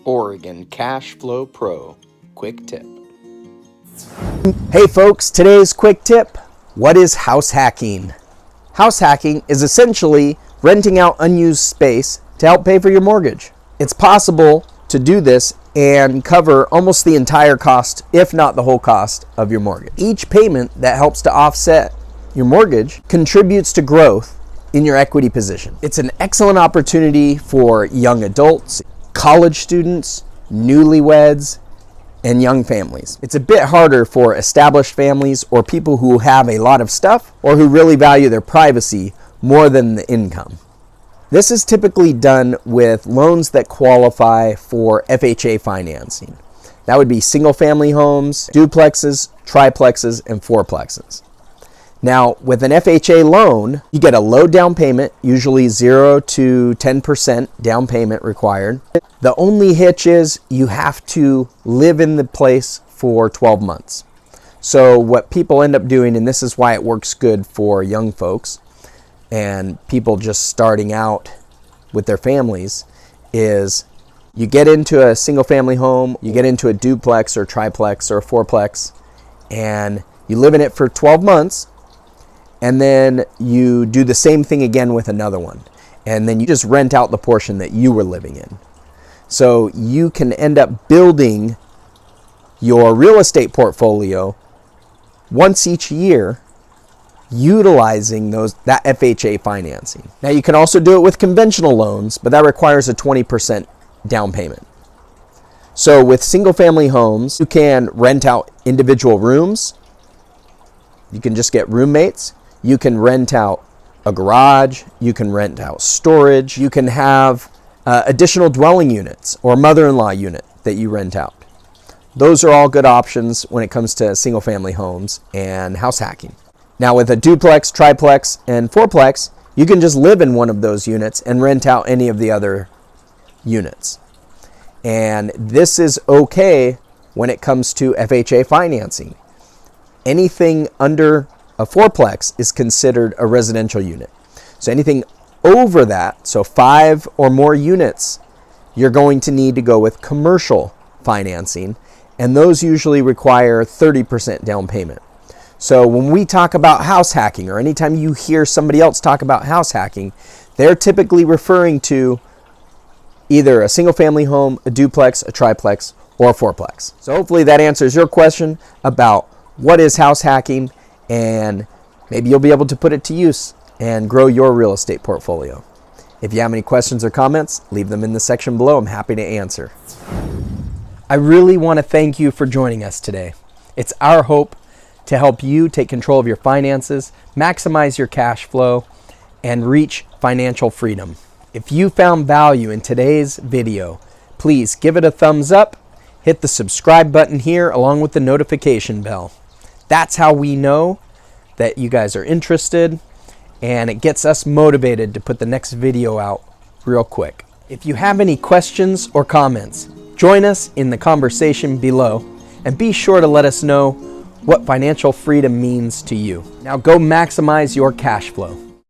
Oregon Cash Flow Pro Quick Tip. Hey folks, today's quick tip. What is house hacking? House hacking is essentially renting out unused space to help pay for your mortgage. It's possible to do this and cover almost the entire cost, if not the whole cost, of your mortgage. Each payment that helps to offset your mortgage contributes to growth in your equity position. It's an excellent opportunity for young adults, college students, newlyweds, and young families. It's a bit harder for established families or people who have a lot of stuff or who really value their privacy more than the income. This is typically done with loans that qualify for FHA financing. That would be single family homes, duplexes, triplexes, and fourplexes. Now, with an FHA loan, you get a low down payment, usually 0 to 10% down payment required. The only hitch is you have to live in the place for 12 months. So what people end up doing, and this is why it works good for young folks and people just starting out with their families, is you get into a single family home, you get into a duplex or triplex or a fourplex, and you live in it for 12 months. And then you do the same thing again with another one. And then you just rent out the portion that you were living in. So you can end up building your real estate portfolio once each year, utilizing that FHA financing. Now you can also do it with conventional loans, but that requires a 20% down payment. So with single family homes, you can rent out individual rooms. You can just get roommates. You can rent out a garage, you can rent out storage, you can have additional dwelling units or mother-in-law unit that you rent out. Those are all good options when it comes to single family homes and house hacking. Now with a duplex, triplex, and fourplex, you can just live in one of those units and rent out any of the other units. And this is okay when it comes to FHA financing. Anything under a fourplex is considered a residential unit. So anything over that, so 5 or more units, you're going to need to go with commercial financing, and those usually require 30% down payment. So when we talk about house hacking, or anytime you hear somebody else talk about house hacking, they're typically referring to either a single family home, a duplex, a triplex, or a fourplex. So hopefully that answers your question about what is house hacking, and maybe you'll be able to put it to use and grow your real estate portfolio. If you have any questions or comments, leave them in the section below. I'm happy to answer. I really want to thank you for joining us today. It's our hope to help you take control of your finances, maximize your cash flow, and reach financial freedom. If you found value in today's video, please give it a thumbs up, hit the subscribe button here along with the notification bell. That's how we know that you guys are interested, and it gets us motivated to put the next video out real quick. If you have any questions or comments, join us in the conversation below, and be sure to let us know what financial freedom means to you. Now go maximize your cash flow.